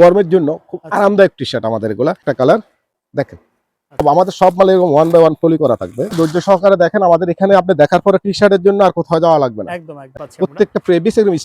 গরমের জন্য খুব আরামদায়ক টি শার্ট আমাদের এগুলা। একটা কালার দেখেন, আমাদের সব মালে এরকম 1 বাই 1 পলি করা থাকবে। ধৈর্য সহকারে দেখেন, আমাদের এখানে আপনি দেখার পরে টি শার্টের জন্য আর কোথাও যাওয়া লাগবে না। একদম একদম। প্রত্যেকটা ফেব্রিক্স একদম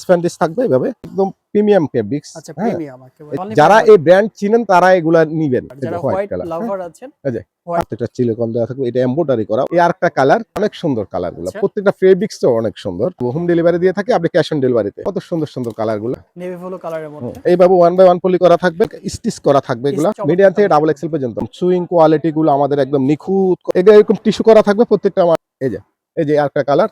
স্প্যান্ডিশ থাকবে এভাবে, একদম প্রিমিয়াম ফেব্রিক্স। আচ্ছা, প্রিমিয়াম একেবারে। যারা এই ব্র্যান্ড চিনেন তারা এগুলা নিবেন। যারা হোয়াইট লাভার আছেন, এই যে প্রত্যেকটা সিলিকন দেওয়া থাকবে, এটা এমব্রয়ডারি করা। এই আরেকটা কালার, অনেক সুন্দর কালারগুলো, প্রত্যেকটা ফেব্রিক্সও অনেক সুন্দর। হোম ডেলিভারি দিয়ে থাকে, আপনি ক্যাশ অন ডেলিভারিতে। কত সুন্দর সুন্দর কালারগুলো, নেভি ব্লু কালারের মধ্যে এইভাবে 1 বাই 1 পলি করা থাকবে, স্টিচ করা থাকবে। এগুলো মিডিয়াম থেকে ডাবল এক্সেল পর্যন্ত। সুইং কোয়ালিটি গুলো আমাদের একদম নিখুঁত। এগুলো এরকম টিস্যু করা থাকবে প্রত্যেকটা। এই যে আরেকটা কালার,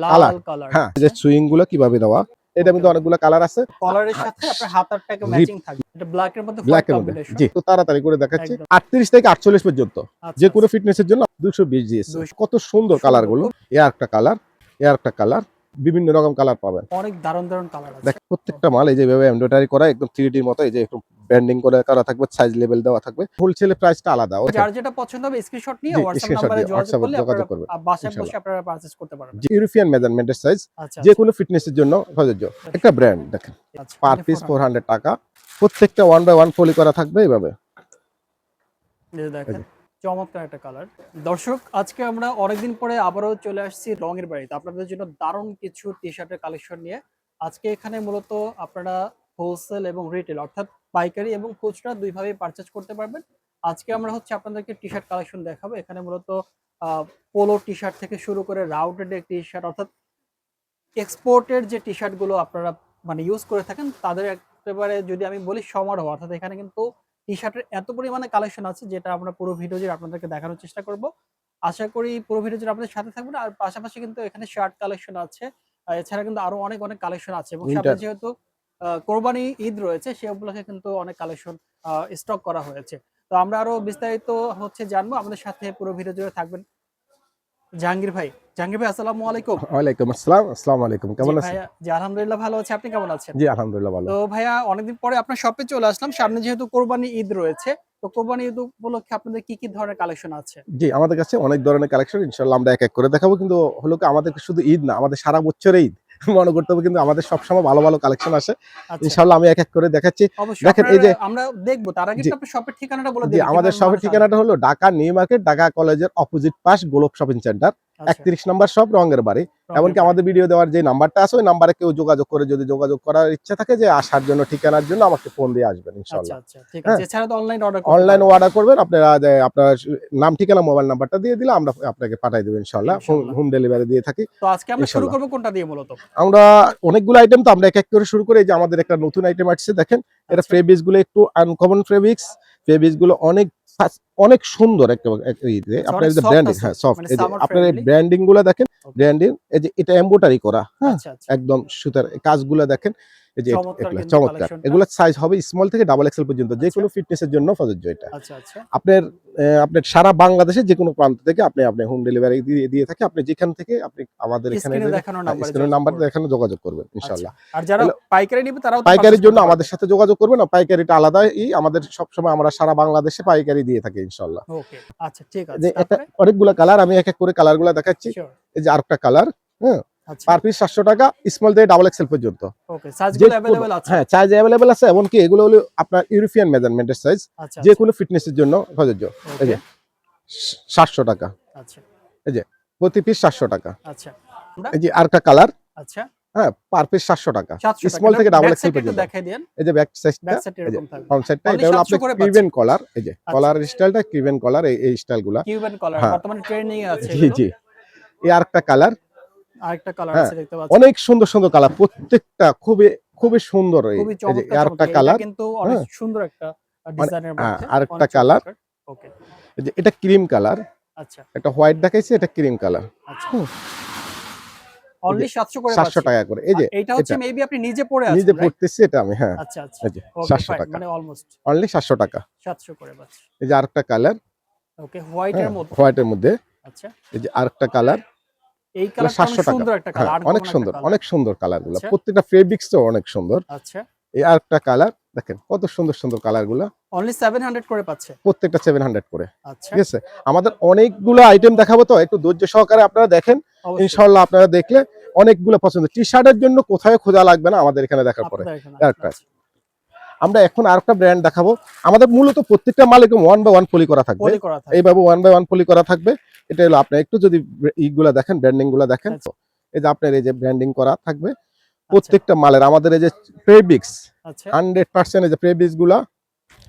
লাল কালার। হ্যাঁ, এই যে সুইং গুলো কিভাবে দেওয়া, এটা কিন্তু অনেকগুলো কালার আছে। কলারের সাথে আপনার হাতারটাকে ম্যাচিং থাকবে। এটা ব্ল্যাক এর মধ্যে ব্ল্যাক এর মধ্যে। জি, তো তাড়াতাড়ি করে দেখাচ্ছি। 38 থেকে 48 পর্যন্ত যে কোনো ফিটনেসের জন্য 220 জিএস। কত সুন্দর কালার গুলো। এই আরেকটা কালার, এই আরেকটা কালার, বিভিন্ন রকম কালার পাবেন। অনেক দারুণ দারুণ কালার আছে। দেখ, প্রত্যেকটা মাল এই যে ভাবে এমব্রয়ডারি করা, একদম 3D এর মতো। এই যে একটু ব্যান্ডিং করে করা থাকবে, সাইজ লেভেল দেওয়া থাকবে। হোলসেলের প্রাইসটা আলাদা। যার যেটা পছন্দ হবে স্ক্রিনশট নিয়ে WhatsApp নম্বরে যোগাযোগ করলে বাসায় বসে আপনারা পারচেজ করতে পারবেন। ইউরোপিয়ান মেজারমেন্টের সাইজ, যে কোনো ফিটনেসের জন্য প্রযোজ্য। একটা ব্র্যান্ড দেখেন, পার পিস 400 টাকা। প্রত্যেকটা 1 বাই 1 পলি করা থাকবে এইভাবে। এই দেখেন, চমৎকার একটা কালার। দর্শক, আজকে আমরা অনেকদিন পরে আবারও চলে আসছি রঙের বাড়িতে আপনাদের জন্য দারুণ কিছু টি শার্টের কালেকশন নিয়ে। আজকে এখানে মূলত আপনারা হোলসেল এবং রিটেল অর্থাৎ পাইকারি এবং খুচরা দুইভাবেই পারচেজ করতে পারবেন। আজকে আমরা আপনাদেরকে টি শার্ট কালেকশন দেখাবো। এখানে মূলত পোলো টি শার্ট থেকে শুরু করে রাউটেড টি শার্ট অর্থাৎ এক্সপোর্টের যে টি শার্ট গুলো আপনারা মানে ইউজ করে থাকেন তাদের একেবারে যদি আমি বলি সমারোহ। অর্থাৎ এখানে কিন্তু টি শার্টের এত পরিমাণে কালেকশন আছে যেটা আমরা পুরো ভিডিও জুড়ে আপনাদেরকে দেখানোর চেষ্টা করব। আশা করি পুরো ভিডিও জুড়ে আপনাদের সাথে থাকবেন। আর পাশাপাশি কিন্তু এখানে শার্ট কালেকশন আছে, এছাড়া কিন্তু আরো অনেক অনেক কালেকশন আছে এবং সামনে যেহেতু কোরবানি ঈদ রয়েছে সে উপলক্ষে কিন্তু অনেক কালেকশন স্টক করা হয়েছে। তো আমরা আরো বিস্তারিত জানবো। আমাদের সাথে পুরো ভিডিও জুড়ে থাকবেন। জাহাঙ্গীর ভাই, আসসালামু আলাইকুম। ওয়ালাইকুম আসসালাম। আসসালামু আলাইকুম, কেমন আছেন? ভাইয়া জি আলহামদুলিল্লাহ ভালো আছি, আপনি কেমন আছেন? জি আলহামদুলিল্লাহ ভালো। তো ভাইয়া, অনেকদিন পরে আপনার শপে চলে আসলাম। সামনে যেহেতু কোরবানি ঈদ রয়েছে, তো কোরবানি ঈদ উপলক্ষে আপনাদের কি কি ধরনের কালেকশন আছে? জি, আমাদের কাছে অনেক ধরনের কালেকশন ইনশাআল্লাহ আমরা এক এক করে দেখাবো। কিন্তু হলো কি, আমাদের শুধু ঈদ না, আমাদের সারা বছরে ঈদ মনে করতে হবে, কিন্তু আমাদের সবসময় ভালো ভালো কালেকশন আসে। ইনশাআল্লাহ আমি এক এক করে দেখাচ্ছি। দেখেন, এই যে আমরা দেখবো, তার আগে আপনার শপের ঠিকানাটা বলে দিন। আমাদের শপের ঠিকানাটা হলো ঢাকা নিউ মার্কেট, ঢাকা কলেজের অপোজিট পাশ, গোলক শপিং সেন্টার, 31 নম্বর শপ, রঙের বাড়ি। এমনকি আমাদের ভিডিও দেওয়ার যে নাম্বারটা আছে ওই নাম্বারে কেউ যোগাযোগ করে, যদি যোগাযোগ করার ইচ্ছা থাকে যে আসার জন্য, ঠিকানার জন্য, আমাকে ফোন দিয়ে আসবেন ইনশাআল্লাহ। আচ্ছা ঠিক আছে। এছাড়া তো অনলাইন অর্ডার করবেন আপনারা, আপনার নাম, ঠিকানা, মোবাইল নাম্বারটা দিয়ে দিলে আমরা আপনাকে পাঠিয়ে দেব ইনশাআল্লাহ। হোম ডেলিভারি দিয়ে থাকি। তো আজকে আমরা শুরু করব কোনটা দিয়ে? মূলত আমরা অনেকগুলো আইটেম, তো আমরা এক এক করে শুরু করি। এই যে আমাদের একটা নতুন আইটেম আসছে, দেখেন এটা ফেব্রিক্স গুলো একটু আনকমন ফেব্রিক্স। ফেব্রিক্স গুলো অনেক সুন্দর একটা আপনার যে ব্র্যান্ডিং, হ্যাঁ সফট। এই যে আপনার এই ব্র্যান্ডিং গুলো দেখেন, ব্র্যান্ডিং এই যে এটা এমব্রয়ডারি করা, হ্যাঁ একদম সুতার কাজগুলো দেখেন। এই যে চমৎকার। এগুলো সাইজ হবে স্মল থেকে ডাবল এক্সেল পর্যন্ত, যে কোনো ফিটনেসের জন্য প্রযোজ্য এটা। আপনার সারা বাংলাদেশে যে কোনো প্রান্ত থেকে আপনি হোম ডেলিভারি দিয়ে থাকি। আপনি যেখান থেকে আপনি আমাদের এখানে স্ক্রিনের নাম্বার দেখানো যোগাযোগ করবেন ইনশাআল্লাহ। আর যারা পাইকারি নেবে তারাও পাইকারির জন্য আমাদের সাথে যোগাযোগ করবেন। পাইকারিটা আলাদাই, আমাদের সবসময় আমরা সারা বাংলাদেশে পাইকারি দিয়ে থাকি ইনশাআল্লাহ। ওকে, আচ্ছা ঠিক আছে। এটা অনেকগুলো কালার, আমি এক এক করে কালারগুলো দেখাচ্ছি। এই যে আরেকটা কালার, হ্যাঁ, পার পিস 700 টাকা, স্মল থেকে ডাবল এক্সেল পর্যন্ত। ওকে, সাইজগুলো अवेलेबल আছে? হ্যাঁ, সাইজ अवेलेबल আছে। এমনকি এগুলো হলো আপনার ইউরোপিয়ান মেজারমেন্টের সাইজ, যে কোনো ফিটনেসের জন্য প্রযোজ্য। এই যে 700 টাকা। আচ্ছা, এই যে প্রতি পিস 700 টাকা। আচ্ছা, এই যে আরেকটা কালার, আচ্ছা, হ্যাঁ, পার পিস 700 টাকা, স্মল থেকে ডাবল এক্সেল পর্যন্ত। দেখাই দেন। এই যে ব্যাক সাইডটা, ফ্রন্ট সাইডটা, এটা হলো আপনার কিউবেন কলার। এই যে কলার স্টাইলটা কিউবেন কলার, এই স্টাইলগুলো কিউবেন কলার বর্তমানে ট্রেন্ডিং এ আছে। জি। এই আরেকটা কালার, আরেকটা কালার আছে দেখতে পাচ্ছেন। অনেক সুন্দর সুন্দর কালার, প্রত্যেকটা খুবই সুন্দর। এই যে আরেকটা কালার, কিন্তু অনেক সুন্দর একটা ডিজাইনের মধ্যে। আরেকটা কালার, ওকে, এই যে এটা ক্রিম কালার। আচ্ছা, এটা হোয়াইট দেখাইছি, এটা ক্রিম কালার। আচ্ছা, অনলি 700 করে, 700 টাকা করে। এই যে এটা হচ্ছে মেবি আপনি নিজে পরে আছেন, নিজে পড়তেছি এটা আমি, হ্যাঁ। আচ্ছা এই যে 700 টাকা, মানে অলমোস্ট অনলি 700 টাকা, 700 করে পাচ্ছি। এই যে আরেকটা কালার, ওকে, হোয়াইটের মধ্যে, হোয়াইটের মধ্যে। আচ্ছা, এই যে আরেকটা কালার, এই কালারটা অনেক সুন্দর একটা কালার, অনেক সুন্দর কালারগুলো, প্রত্যেকটা ফেব্রিক্সও অনেক সুন্দর। আচ্ছা, এই আরেকটা কালার দেখেন, কত সুন্দর সুন্দর কালারগুলো, অনলি 700 করে পাচ্ছে, প্রত্যেকটা 700 করে। আচ্ছা, ঠিক আছে। আমাদের অনেকগুলো আইটেম দেখাবো, তো একটু ধৈর্য সহকারে আপনারা দেখেন ইনশাআল্লাহ। আপনারা দেখলে অনেকগুলো পছন্দ। টি শার্টের জন্য কোথায় খোঁজা লাগবে না, আমাদের এখানে দেখার পরে। আমরা এখন আরেকটা ব্র্যান্ড দেখাবো। আমাদের মূলত প্রত্যেকটা মাল এরকম 1/1 পলি করা থাকবে, পলি করা থাকে। এইভাবে 1/1 পলি করা থাকবে। এটা হলো আপনি একটু যদি ইগুলা দেখেন, ব্র্যান্ডিং গুলা দেখেন, আচ্ছা। এই যে আপনার এই যে ব্র্যান্ডিং করা থাকবে প্রত্যেকটা মালের। আমাদের এই যে ফেব্রিক্স আচ্ছা 100% এই যে ফেব্রিক্স গুলা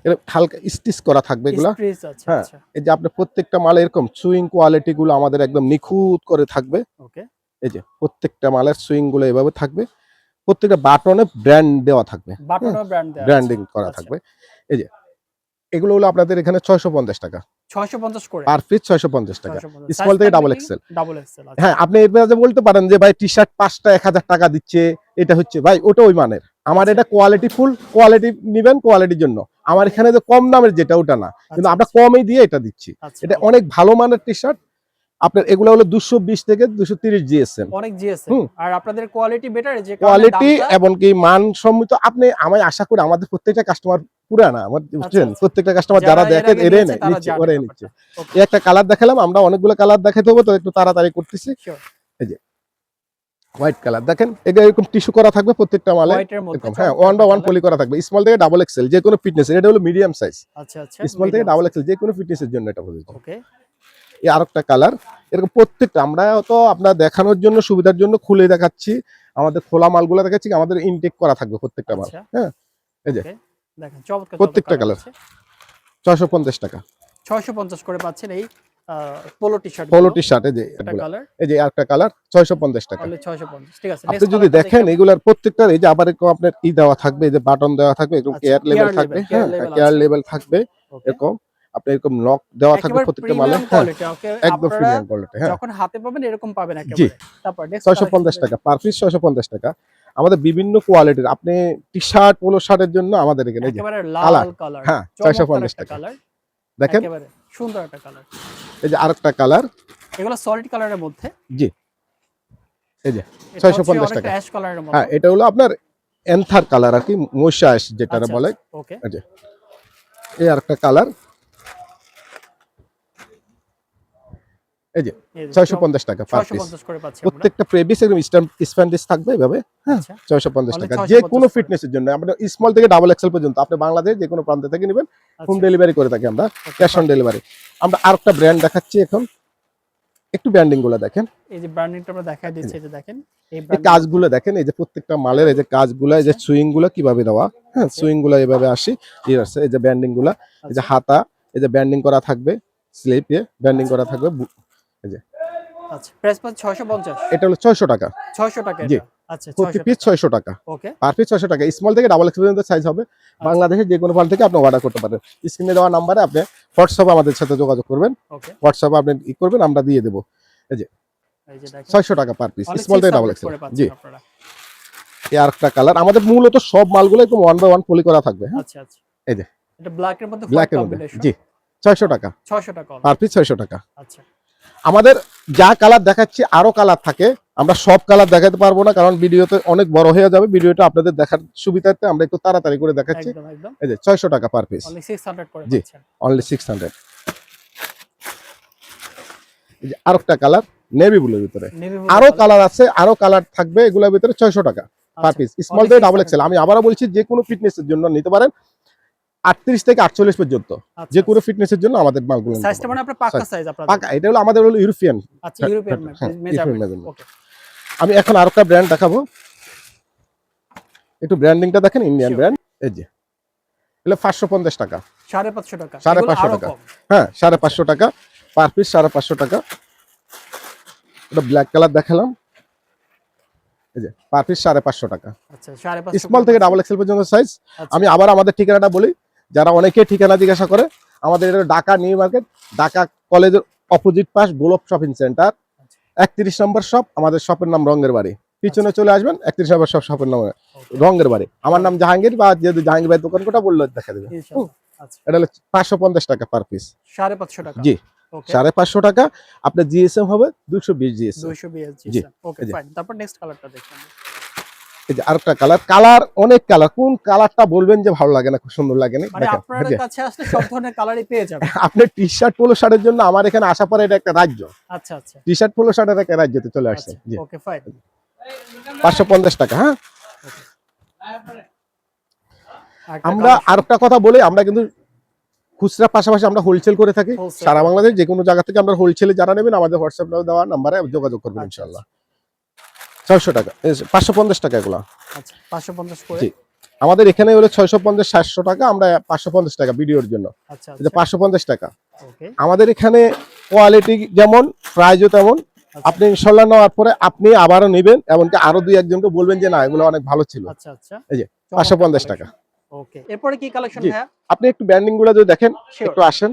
এরকম হালকা স্টিচ করা থাকবে এগুলা। স্ট্রিচ আচ্ছা হ্যাঁ, আচ্ছা এই যে আপনার প্রত্যেকটা মালে এরকম সুইং কোয়ালিটি গুলো আমাদের একদম নিখুঁত করে থাকবে। ওকে এই যে প্রত্যেকটা মালের সুইং গুলো এভাবে থাকবে, প্রত্যেকটা বাটনে ব্র্যান্ড দেওয়া থাকবে, বাটনও ব্র্যান্ড দেয়া আছে। ব্র্যান্ডিং করা আচ্ছা। থাকবে। এই যে এগুলো হলো আপনাদের এখানে 650 টাকা 650 করে পার পিস, 650 টাকা 650 স্মল থেকে ডাবল এক্সেল। ডাবল এক্সেল আচ্ছা হ্যাঁ, আপনি এর মাঝে বলতে পারেন যে ভাই টি শার্ট 5টা 1000 টাকা দিচ্ছে, এটা হচ্ছে ভাই ওটা ওই মানের। আমার আচ্ছা। এটা কোয়ালিটি ফুল, কোয়ালিটি নিবেন কোয়ালিটির জন্য। আমার এখানে যে কম দামের যেটা ওটা না, কিন্তু আচ্ছা, আমরা কমই দিয়ে এটা দিচ্ছি। আচ্ছা এটা অনেক ভালো মানের টি শার্ট। আপনার এগুলো হলো 220 থেকে 230 জিএসএম অনেক জিএসএম আর আপনাদের কোয়ালিটি বেটার যে কারণে কোয়ালিটি দামটা এবং কি মানসম্মত। আপনি আমি আশা করি আমাদের প্রত্যেকটা কাস্টমার পুরানা আমার বুঝছেন, আচ্ছা। প্রত্যেকটা কাস্টমার যারা যারা এর দেখেন আগে এরে নিয়েছে তারা নিচ্ছে, জানে ওরে ব্যাপারটা। নিচ্ছে। ওকে এই একটা কালার দেখালাম, আমরা অনেকগুলো কালার দেখাতে হবে তো একটু তাড়াতাড়ি করতেছি। শিওর হোয়াইট কালার দেখেন, এটা এরকম টিস্যু করা থাকবে প্রত্যেকটা মালে হোয়াইটের মধ্যে এরকম। হ্যাঁ, চমৎকার 1/1 colour। পলি করা থাকবে, স্মল থেকে ডাবল এক্সেল যে কোনো ফিটনেস। এটা হলো মিডিয়াম সাইজ, আচ্ছা আচ্ছা স্মল থেকে ডাবল এক্সেল যে কোনো ফিটনেসের জন্য এটা প্রযোজ্য। ওকে এই আরেকটা কালার এরকম প্রত্যেকটা আমরা তো আপনার দেখানোর জন্য সুবিধার জন্য খুলে দেখাচ্ছি। আমাদের খোলা মালগুলো দেখাচ্ছি, আমাদের ইনটেক করা থাকবে প্রত্যেকটা মাল। আচ্ছা হ্যাঁ, এই যে ওকে দেখেন চমৎকার প্রত্যেকটা colour colour। আছে। 650 টাকা 650 করে পাচ্ছেন এই polo T-shirt polo T-shirt. এই যে একটা কালার এই যে আরেকটা কালার 650 টাকা। অনলি 650 ঠিক আছে আপনি নেক্সট যদি দেখেন এগুলার প্রত্যেকটা এই যে আবার এরকম আপনার ই দেওয়া থাকবে, এই যে বাটন দেওয়া থাকবে, এরকম আচ্ছা, কেয়ার লেভেল care থাকবে। level, হ্যাঁ, care level কেয়ার আছে। লেভেল থাকবে ওকে এরকম। আপনি এরকম লক দেওয়া থাকবে একেবারে প্রত্যেকটা মালে। প্রিমিয়াম হ্যাঁ, কোয়ালিটি ওকে একদম আপনারা প্রিমিয়াম কোয়ালিটি। হ্যাঁ, যখন হাতে পাবেন এরকম পাবেন জি একেবারে তারপর নেক্সট 650 টাকা পার পিস, 650 টাকা। আমাদের বিভিন্ন কোয়ালিটির আপনি টি শার্ট পোলো শার্টের জন্য আমাদের এখানে এই যে একেবারে কালার। লাল কালার হ্যাঁ, চমৎকার 650 একটা টাকা কালার দেখেন। একেবারে সুন্দর একটা কালার এই যে আরেকটা কালার, এগুলো সলিড কালারের মধ্যে জি এই যে এটা হচ্ছে 650 অনেকটা টাকা। অ্যাশ কালারের মতো হ্যাঁ, এটা হলো আপনার এন্থার কালার আর কি, মোশাস যেটা আচ্ছা, বলে। ওকে এই যে এই আরেকটা কালার, এই যে 650 টাকা পার পিস। 650 করে পাচ্ছি আমরা প্রত্যেকটা প্রেবিস একদম স্প্যান্ডিশ থাকবে এভাবে। হ্যাঁ, আচ্ছা 650 Only টাকা 650 যে কোনো করে। ফিটনেসের জন্য। আমরা স্মল থেকে ডাবল এক্সেল পর্যন্ত আপনি বাংলাদেশ যে কোনো প্রান্ত থেকে নেবেন, হোম আচ্ছা ডেলিভারি করে থাকি আমরা, ক্যাশ অন ডেলিভারি। আমরা আরেকটা ব্র্যান্ড দেখাচ্ছি এখন, একটু ব্র্যান্ডিং গুলো দেখেন, এই যে ব্র্যান্ডিংটা আমরা দেখাই দিচ্ছি এই যে দেখেন এই এই ব্র্যান্ডিং কাজগুলো দেখেন, এই যে প্রত্যেকটা মালের এই যে কাজগুলো, এই যে সুইং গুলো কিভাবে দেওয়া। হ্যাঁ, আচ্ছা। সুইং গুলো এভাবে আসি, ঠিক আছে। এই যে ব্যান্ডিং গুলা, এই যে আচ্ছা হাতা, এই যে ব্যান্ডিং করা থাকবে, স্লিপে ব্যান্ডিং করা থাকবে। আচ্ছা প্রাইস পাচ্ছি 650 এটা হলো 600 টাকা 600 টাকা জি। এটা আচ্ছা প্রতি 600 পিস টাকা 600 টাকা ওকে পার পিস 600 টাকা। স্মল থেকে ডাবল এক্স পর্যন্ত সাইজ হবে। বাংলাদেশের যে কোনো প্রান্ত থেকে আপনি অর্ডার করতে পারেন। স্ক্রিনে দেওয়া নাম্বারে আপনি হোয়াটসঅ্যাপে আমাদের সাথে যোগাযোগ করবেন, ওকে হোয়াটসঅ্যাপে আপনি ই করবেন, আমরা দিয়ে দেবো। এই যে দেখেন 600 টাকা পার পিস Only স্মল থেকে ডাবল 600 এক্স। করে পাচ্ছেন জি, আপনারা এই আরেকটা কালার। আমাদের মূলত সব মালগুলো একদম 1/1 পলি করা থাকবে। হ্যাঁ, আচ্ছা আচ্ছা এই যে এটা ব্ল্যাক এর মধ্যে ব্ল্যাক হোয়াইট এর মধ্যে, কম্বিনেশন জি 600 টাকা 600 টাকা only। পার পিস 600 টাকা। আচ্ছা আমাদের যা কালার দেখাচ্ছি আরো কালার থাকে, আমরা সব কালার দেখাতে পারবো না কারণ ভিডিওতে অনেক বড় হয়ে যাবে। ভিডিওটা আপনাদের দেখার সুবিধার্থে আমরা একটু তাড়াতাড়ি করে দেখাচ্ছি। একদম একদম এই যে 600 টাকা পার পিস, only 600 করে জি। পাচ্ছেন অনলি 600। এই যে আরেকটা কালার নেভি ব্লুর ভিতরে, নেভি ব্লু আরো কালার আছে, আরো কালার থাকবে এগুলোর ভিতরে। 600 টাকা পার পিস স্মল Only থেকে ডাবল 600 এক্সেল। আমি আবারও বলছি যে কোনো ফিটনেসের জন্য নিতে পারেন, 38 থেকে 48 পর্যন্ত যে কোনো ফিটনেসের জন্য আমাদের মালগুলো নিতে সাইজটা পারেন। মানে আপনার পাক্কা সাইজ আপনাদের পাকা, এটা হলো আমাদের হলো ইউরোপিয়ান। আচ্ছা ইউরোপিয়ান হ্যাঁ, মেজারমেন্ট measurement। ওকে আমি এখন আরেকটা ব্র্যান্ড দেখাবো, একটু ব্র্যান্ডিংটা দেখেন, ইন্ডিয়ান Sure. ব্র্যান্ড। এই যে এগুলো 550 টাকা 550 টাকা 550 এগুলো আরো টাকা। কম। হ্যাঁ, 550 টাকা পার পিস, 550 টাকা। এটা ব্ল্যাক কালার দেখালাম, এই যে পার পিস 550 টাকা আচ্ছা 550 স্মল থেকে ডাবল এক্সেল পর্যন্ত সাইজ। আচ্ছা। আমি আবার আমাদের ঠিকানাটা বলি, যারা অনেকে ঠিকানা জিজ্ঞাসা করে, আমাদের এটা ঢাকা নিউ মার্কেট, ঢাকা কলেজের অপোজিট পাশ, গোলপ শপিং সেন্টার, 31 নম্বর শপ। আমাদের শপের নাম রঙের বাড়ি। পিছনে চলে আসবেন, 31 নম্বর শপ, শপের নাম রঙের বাড়ি। আমার নাম জাহাঙ্গীর, বা যদি জাহাঙ্গীর ভাই দোকান কোটা বললে দেখা দেবে। ইনশাআল্লাহ আচ্ছা এটা হলো 550 টাকা পার পিস, 550 টাকা জি। ওকে 550 টাকা। আপনার জিএসএম হবে 220 জিএসএম। 220 জি, ওকে এই যে। ফাইন তারপর নেক্সট কালারটা দেখুন এই যে আরেকটা কালার, কালার অনেক কালার, কোন কালারটা বলবেন যে ভালো লাগে না, খুব সুন্দর লাগে না, মানে দেখেন। আপনাদের এই যে, কাছে আসলে সব ধরনের কালারই পেয়ে যাবেন আপনি টি শার্ট পোলো শার্টের জন্য আমার এখানে আসা পরে এটা একটা রাজ্য। আচ্ছা আচ্ছা টি শার্ট পোলো শার্টের একটা রাজ্যতে চলে আসছে। জি, ওকে ফাইন 550 টাকা। হ্যাঁ, আরেকটা আমরা collection, আরেকটা কথা বলি, আমরা কিন্তু খুচরা পাশাপাশি আমরা হোলসেল করে থাকি। wholesale সারা করে বাংলাদেশ যে কোনো জায়গা থেকে আমরা হোলসেলে যারা নেবেন আমাদের হোয়াটসঅ্যাপ দেওয়া নাম্বারে যোগাযোগ করবেন আচ্ছা, ইনশাআল্লাহ। 600 টাকা, 550 টাকা এগুলা। আচ্ছা 550 করে। জি, আমাদের এখানে হলো 650 700 টাকা, আমরা 550 টাকা ভিডিওর জন্য। আচ্ছা, এই যে 550 টাকা। ওকে, আমাদের এখানে কোয়ালিটি যেমন প্রাইসও তেমন। আপনি ইনশাআল্লাহ নেওয়ার পরে আপনি আবারও নেবেন, এমনকি আরো 2-1 জনকে বলবেন যে না এগুলো অনেক ভালো ছিল। আচ্ছা, আচ্ছা, এই যে 550 টাকা। ওকে। এরপরে কি কালেকশন জি, ভাইয়া? আপনি একটু ব্র্যান্ডিং গুলো যদি দেখেন, শিওর। একটু আসেন।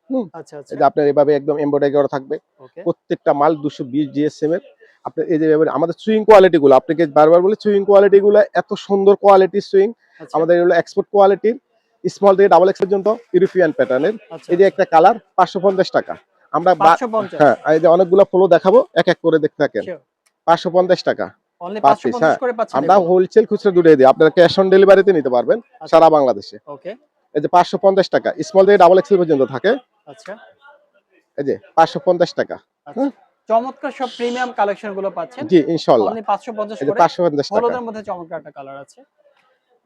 হুম, আচ্ছা, এই যে আপনার এভাবে একদম এমব্রয়ডারি করা থাকবে। ওকে, প্রত্যেকটা মাল 220 জিএসএম এর। আপনি এই যে এবারে আমাদের সুইং কোয়ালিটি গুলো, আপনাকে বারবার বলি সুইং কোয়ালিটি গুলো এত সুন্দর কোয়ালিটির সুইং। আচ্ছা, আমাদের হলো এক্সপোর্ট কোয়ালিটির, স্মল থেকে ডাবল এক্স পর্যন্ত ইউরোপিয়ান প্যাটার্নের। আচ্ছা, এই যে একটা কালার 550 টাকা। আমরা 550, হ্যাঁ, এই যে অনেকগুলো ফলো দেখাবো, এক এক করে দেখতে থাকেন। শিওর। 550 টাকা অনলি পার পিস। 550 হ্যাঁ, করে পাচ্ছেন আমরা এগুলো। হোলসেল খুচরা দুটোই দিই, আপনারা ক্যাশ অন ডেলিভারিতে নিতে পারবেন আচ্ছা, সারা বাংলাদেশে। ওকে, এই যে 550 টাকা, স্মল থেকে ডাবল এক্সেল পর্যন্ত থাকে। আচ্ছা, এই যে 550 টাকা। আচ্ছা। হুম, চমৎকার সব প্রিমিয়াম কালেকশন গুলো পাচ্ছেন জি ইনশাআল্লাহ। অনলি 550 এই যে করে। 550 টাকা। হলুদের মধ্যে চমৎকার একটা কালার আছে।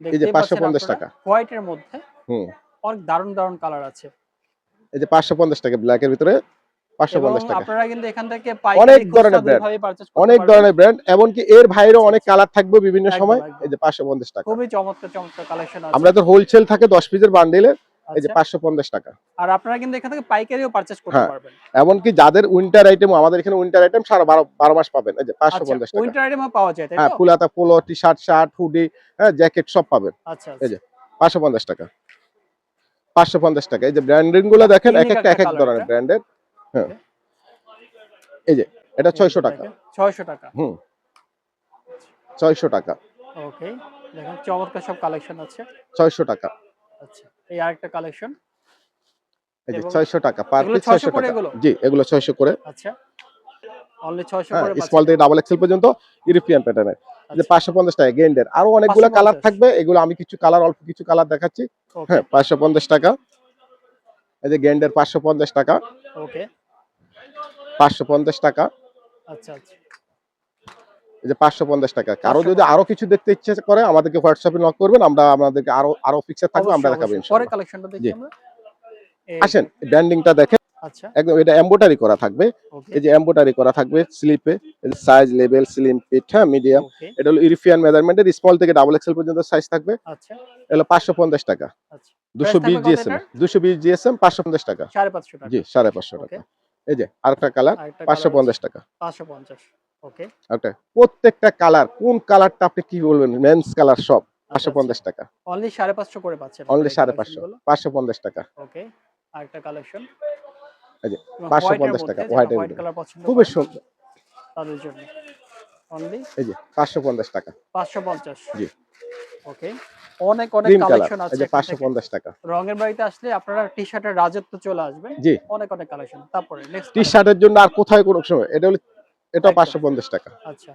এই যে দেখতেই পাচ্ছেন 550 আপনারা, টাকা। হোয়াইট এর মধ্যে হুম, অনেক দারুণ দারুণ কালার আছে। এই যে 550 টাকা ব্ল্যাক এর ভিতরে এবং 550 টাকা। আপনারা কিন্তু এখান থেকে অনেক পাইকারি খুচরা ধরনের দুই ব্র্যান্ড, ভাবে পারচেজ করতে অনেক পারবেন। ধরনের ব্র্যান্ড, এমনকি এর বাইরেও আচ্ছা, অনেক আচ্ছা। কালার থাকবে বিভিন্ন একদম, সময়। একদম। এই যে 550 টাকা। খুবই চমৎকার চমৎকার কালেকশন আছে। আমরা তো হোলসেল থাকে 10 পিসের বান্ডেলে। এই যে আচ্ছা। 550 টাকা। আর আপনারা কিন্তু এখান থেকে পাইকারিও পারচেজ করতে হ্যাঁ, পারবেন। এমনকি যাদের উইন্টার আইটেম, আমাদের এখানে উইন্টার আইটেম সারা 12 মাস পাবেন। এই যে আচ্ছা, 550 টাকা। উইন্টার আইটেমও পাওয়া যায় তাই হ্যাঁ, তো? ফুলাতা পোলো, টি-শার্ট, শার্ট, হুডি, হ্যাঁ, জ্যাকেট সব পাবেন। আচ্ছা, এই আচ্ছা। যে 550 টাকা। 550 টাকা। এই যে ব্র্যান্ডিং গুলো দেখেন, এক ইউনিক একটা একটা এক এক কালার ধরনের এটা। ব্র্যান্ডের। হ্যাঁ, ওকে। এই যে এটা এই যে 600 টাকা। দেখেন 600 টাকা। হুম, 600 টাকা। ওকে। দেখেন চমৎকার সব কালেকশন আছে। 600 টাকা। আচ্ছা। এই আরেকটা কালেকশন এই যে এবং 600 টাকা পার এগুলো পিস, 600 600 করে টাকা। এগুলো? জি, এগুলো 600 করে। আচ্ছা। অনলি 600 হ্যাঁ, করে স্মল পাচ্ছেন থেকে এগুলো। ডাবল এক্সেল পর্যন্ত ইউরোপিয়ান প্যাটার্নের। যে আচ্ছা। 550 টাকা গেন্ডের। আরো অনেকগুলো কালার 550। থাকবে। এগুলো আমি কিছু কালার, অল্প কিছু কালার দেখাচ্ছি। ওকে, হ্যাঁ, 550 টাকা। এই যে গেন্ডের 550 টাকা। ওকে। 550 টাকা। আচ্ছা, আচ্ছা। এই যে 550 টাকা। কারো যদি 550। আরো কিছু দেখতে ইচ্ছে করে আমাদেরকে হোয়াটসঅ্যাপে নক করবেন। আমরা আপনাদেরকে আরো ফিক্সার থাকবে, আমরা অবশ্যই, দেখাবো অবশ্যই। পরের ইনশাআল্লাহ। কালেকশনটা দেখি জি, আমরা। এই যে আসেন ব্র্যান্ডিংটা দেখেন। আচ্ছা, একদম এটা এমব্রয়ডারি করা থাকবে। ওকে, এই যে এমব্রয়ডারি করা থাকবে স্লিপে। সাইজ লেভেল স্লিম ফিট, হ্যাঁ, মিডিয়াম। ওকে। এটা হলো ইউরোপিয়ান মেজারমেন্টের, স্মল থেকে ডাবল এক্সেল পর্যন্ত সাইজ থাকবে। আচ্ছা, এগুলো 550 টাকা। আচ্ছা। প্রাইস থাকবে 220 কত জিএসএম, এটার? 220 জিএসএম 550 টাকা। 550 টাকা। জি, 550 ওকে। টাকা। এই যে আরেকটা কালার আরেকটা কালার আছে 550 টাকা। 550। ওকে। ওকে, প্রত্যেকটা কালার, কোন কালারটা আপনি কি বলবেন, মেন্স কালার সব আচ্ছা, আচ্ছা। 550 টাকা। অনলি 550 করে পাচ্ছেন আপনারা অনলি এই 550, কালেকশনগুলো। 550 টাকা। ওকে। আরেকটা কালেকশন এই যে হোয়াইট এর 550 টাকা মধ্যে, যারা হোয়াইটের হোয়াইট ভিতরে। কালার পছন্দ খুবই করেন সুন্দর। তাদের জন্য। অনলি এই যে 550 টাকা। 550। জি, ওকে। অনেক অনেক ক্রিম কালার। কালেকশন এই আছে যে এখান থেকে। 550 টাকা। রঙের বাড়িতে আসলে আপনারা টি-শার্টের রাজত্ব চলে আসবে। জি, অনেক অনেক কালেকশন। তারপরে নেক্সট টি কালেকশন। শার্টের জন্য আর কোথায় কোনো সময়, এটা হলো, এটা একদম। 550 টাকা। আচ্ছা।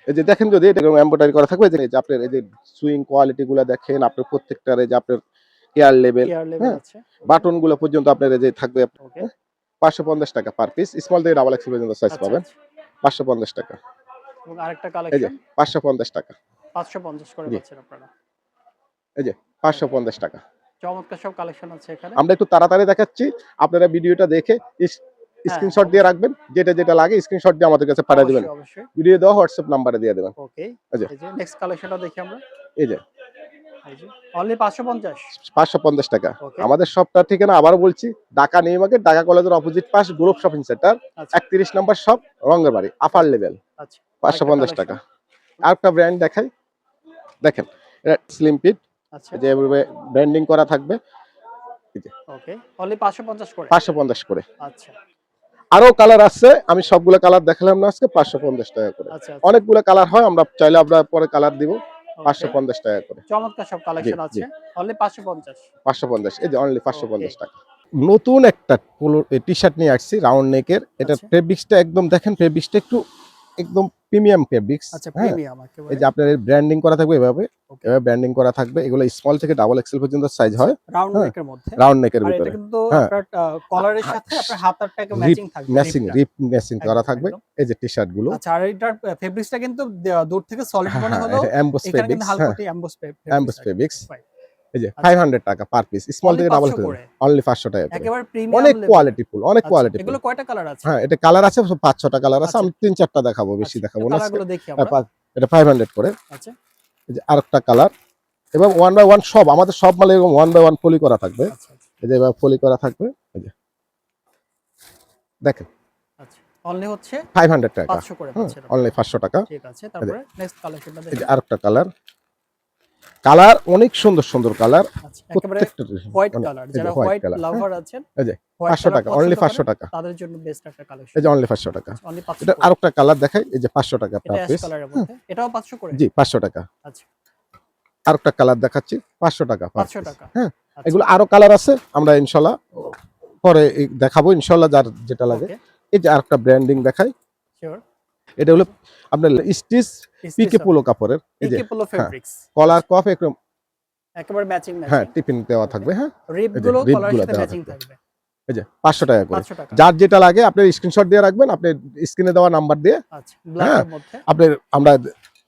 এই যে দেখেন, যদি এটা এমব্রয়ডারি করা থাকবে, এই যে আপনার এই যে সুইং কোয়ালিটি গুলো দেখেন, আপনার প্রত্যেকটার এই যে আপনার কেয়ার লেভেল, কেয়ার লেভেল হ্যাঁ, আছে। বাটন গুলো পর্যন্ত আপনার এই যে থাকবে। ওকে। 550 টাকা পার পিস, স্মল থেকে ডাবল এক্সেল পর্যন্ত সাইজ আচ্ছা, পাবেন। আচ্ছা। 550 টাকা। এবং আরেকটা এই যে কালেকশন 550 টাকা। 550 করে জি, পাচ্ছেন আপনারা। এই যে ওকে। 550 টাকা। চমৎকার সব কালেকশন আছে এখানে। আমরা একটু তাড়াতাড়ি দেখাচ্ছি, আপনারা ভিডিওটা দেখে হ্যাঁ, স্ক্রিনশট দিয়ে রাখবেন, যেটা যেটা লাগে স্ক্রিনশট দিয়ে আমাদের কাছে পাঠিয়ে দিবেন। অবশ্যই, অবশ্যই। ভিডিও দেওয়া হোয়াটসঅ্যাপ নাম্বারে দিয়ে দেবেন। ওকে। এই যে এই যে নেক্সট কালেকশনটা দেখি আমরা। এই যে এই যে অনলি 550। 550 টাকা। ওকে। আমাদের শপটার ঠিকানা আবারও বলছি, ঢাকা নিউ মার্কেট, ঢাকা কলেজের অপোজিট পাশ, গ্লোব শপিং সেন্টার, আচ্ছা, 31 নম্বর শপ, রঙের বাড়ি, আপার লেভেল। আচ্ছা। আরেকটা 550 কালেকশন। টাকা। আরেকটা ব্র্যান্ড দেখাই, দেখেন এটা স্লিম ফিট। আচ্ছা, যে ব্র্যান্ডিং করা থাকবে। এই যে ওকে। অনলি 550 করে। 550 করে। আচ্ছা, আরো কালার আছে, আমি সবগুলো কালার দেখালাম না আজকে, 550 টাকা করে। আচ্ছা, আচ্ছা। অনেকগুলো কালার হয়, আমরা চাইলে আমরা পরে কালার দিব। ওকে। 550 টাকা করে। চমৎকার সব জি, কালেকশন জি, আছে। অনলি 550। 550। এই যে অনলি ওকে। 550 টাকা। নতুন একটা পোলো টি শার্ট নিয়ে আসছি রাউন্ড নেকের। এটা আচ্ছা, ফেব্রিক্সটা একদম দেখেন, ফেব্রিক্সটা একটু একদম প্রিমিয়াম ফেব্রিক্স। আচ্ছা, হ্যাঁ, প্রিমিয়াম একেবারে। এই যে আপনার ব্র্যান্ডিং করা থাকবে এভাবে, ওকে। এভাবে ব্র্যান্ডিং করা থাকবে। এগুলো স্মল থেকে ডাবল এক্সেল পর্যন্ত সাইজ হয়। রাউন্ড হ্যাঁ, নেকের মধ্যে। রাউন্ড নেকের আর এটা ভিতরে। কিন্তু হ্যাঁ, আপনার কলারের সাথে আপনার হাতারটাকে রিপ ম্যাচিং থাকবে, ম্যাচিং, রিপটা। রিপ ম্যাচিং করা একদম, থাকবে। একদম। এই যে টি-শার্ট গুলো। আচ্ছা, আর এটার ফেব্রিক্সটা কিন্তু দূর থেকে সলিড হ্যাঁ, মনে হ্যাঁ, হলেও এটা এমবোস এখানে কিন্তু ফেব্রিক্স। হালকা হ্যাঁ, একটু এমবোস এমবোস ফেব্রিক্স ফেব্রিক্স। থাকে। এই যে আচ্ছা। 500 টাকা পার পিস। স্মল অনলি থেকে ডাবল 500 করে। অনলি 500 টাকা করে। একেবারে প্রিমিয়াম অনেক লেভেলের। কোয়ালিটিফুল, অনেক আচ্ছা, কোয়ালিটিফুল। এগুলো কয়টা কালার আছে? হ্যাঁ, এটা কালার আছে 5-6 টা কালার আছে। আচ্ছা, আমি 3-4 টা দেখাবো, বেশি আচ্ছা। দেখাবো একটু না আজকে। কালারগুলো দেখি আমরা। এটা 500 করে। আচ্ছা, এই যে আরেকটা কালার, এবং 1 বাই 1 সব আমাদের সব মালে এরকম 1 বাই 1 পলি করা থাকবে। আচ্ছা, আচ্ছা, এই যে এভাবে পলি করা থাকবে। এই যে দেখেন আচ্ছা। অনলি হচ্ছে 500 টাকা। 500 করে হুম, পাচ্ছেন অনলি আপনারা। 500 টাকা। ঠিক আছে। তারপরে নেক্সট কালেকশনটা এই যে দেখি। আরেকটা কালার। কালার অনেক সুন্দর, সুন্দর কালার। আচ্ছা, একেবারে প্রত্যেকটা হোয়াইট মানে কালার। এই যে যারা হোয়াইট হোয়াইট কালার। হ্যাঁ, লাভার আছেন, এই যে হোয়াইট 500 কালার টাকা, পছন্দ অনলি করেন, 500 টাকা। তাদের জন্য বেস্ট একটা এই কালেকশন। যে অনলি 500 টাকা। অনলি 500 এটা করে। আরেকটা কালার দেখাই। এই যে 500 টাকা এটা পার অ্যাশ পিস। কালারের হ্যাঁ, মধ্যে। এটাও 500 করে? জি 500 টাকা। আচ্ছা, আরেকটা কালার দেখাচ্ছি 500 টাকা পার 500 পিস। টাকা। হ্যাঁ, আচ্ছা, এগুলো আরো কালার আছে, আমরা ইনশাআল্লাহ পরে দেখাবো ইনশাআল্লাহ, যার যেটা লাগে। ওকে, এই যে আরেকটা ব্র্যান্ডিং দেখাই। শিওর। এটা হলো আপনার স্টিচ স্টিচ পিকে হবে। পোলো কাপড়ের। এই যে পিকে পোলো হ্যাঁ, ফেব্রিক্স। কলার আচ্ছা, কফ একদম। একেবারে ম্যাচিং, হ্যাঁ, ম্যাচিং। টিফিন দেওয়া ওকে। থাকবে। হ্যাঁ, রিপ এই যে গুলো রিপ কলারের গুলো সাথে দেওয়া ম্যাচিং থাকবে। থাকবে। এই যে 500 টাকা করে। 500 টাকা। যার যেটা লাগে আপনি স্ক্রিনশট দিয়ে রাখবেন, আপনি স্ক্রিনে দেওয়া নাম্বার দিয়ে। আচ্ছা, ব্ল্যাক হ্যাঁ, এর মধ্যে। আপনার আমরা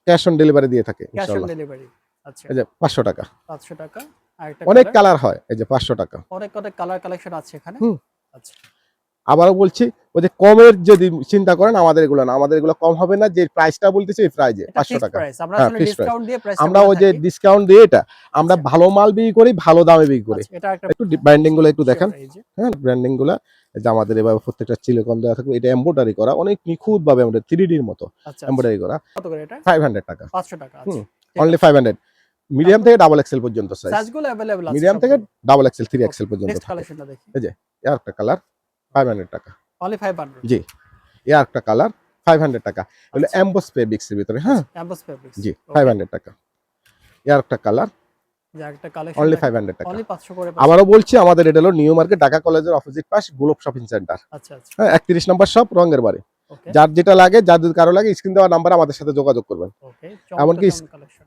ক্যাশ অন ডেলিভারি দিয়ে থাকি ক্যাশ অন ইনশাআল্লাহ। ডেলিভারি। আচ্ছা, এই যে 500 টাকা। 500 টাকা। আরেকটা অনেক কালার। কালার হয়। এই যে 500 টাকা। অনেক, অনেক কালার কালেকশন আছে এখানে। হুম, আচ্ছা, আবারও বলছি, ওই যে কমের যদি চিন্তা করেন, আমাদের এগুলো না, আমাদের এগুলো কম হবে না। যে প্রাইসটা বলতেছি এই প্রাইজে এটা 500 ফিক্সড টাকা। প্রাইস। আমরা হ্যাঁ, আসলে ফিক্সড প্রাইস। ডিসকাউন্ট দিয়ে প্রাইসটা আমরা বলে ওই যে থাকি। ডিসকাউন্ট দিয়ে এটা আমরা আচ্ছা, ভালো মাল বিক্রি করি, ভালো দামে বিক্রি করি। আচ্ছা, এটা একটা একটু ব্র্যান্ডিং গুলো একটু দেখেন। শিওর এই যে। হ্যাঁ, ব্র্যান্ডিং গুলা এই যে আমাদের এভাবে প্রত্যেকটা চিলিকন দেওয়া থাকবে। এটা এমব্রয়ডারি করা, অনেক নিখুঁত ভাবে আমাদের 3D র মতো আচ্ছা, আচ্ছা। এমব্রয়ডারি করা। কত করে এটা? 500 টাকা। 500 টাকা। হুম, আচ্ছা, ঠিক অনলি আছে। 500। মিডিয়াম তারপর থেকে ডাবল এক্সেল পর্যন্ত সাইজ। সাইজগুলো अवेलेबल আছে মিডিয়াম থেকে সবগুলো। ডাবল এক্সেল, 3 ওকে, এক্সেল পর্যন্ত নেক্সট থাকে। কালেকশনটা দেখি। এই যে আরেকটা কালার 500 টাকা। অনলি 500। জি, আরেকটা কালার 500 টাকা। এগুলো আচ্ছা, এমবোস ফেব্রিক্স এর ভিতরে। হ্যাঁ, আচ্ছা, এমবোস ফেব্রিক্স। জি ওকে, 500 টাকা। আরেকটা কালার যে একটা কালেকশন অনলি দেখেন। 500 টাকা। অনলি 500 করে পাচ্ছেন। আবারও বলছি, আমাদের এটা হলো নিউ মার্কেট, ঢাকা কলেজের অপোজিট পাশ, গ্লোব শপিং সেন্টার। আচ্ছা, আচ্ছা। হ্যাঁ, 31 নম্বর শপ, রঙের বাড়ি। ওকে, যার যেটা লাগে, যার যদি কারো লাগে, স্ক্রিন দেওয়া নাম্বার আমাদের সাথে যোগাযোগ করবেন। ওকে। চমৎকার, এমনকি চমৎকার কালেকশন।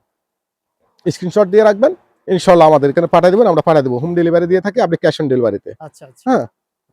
স্ক্রিনশট দিয়ে রাখবেন, ইনশাআল্লাহ আমাদের এখানে পাঠিয়ে দেবেন, আমরা পাঠিয়ে দেবো। হোম ডেলিভারি দিয়ে থাকি, আপনি ক্যাশ অন ডেলিভারিতে। আচ্ছা, আচ্ছা। হ্যাঁ,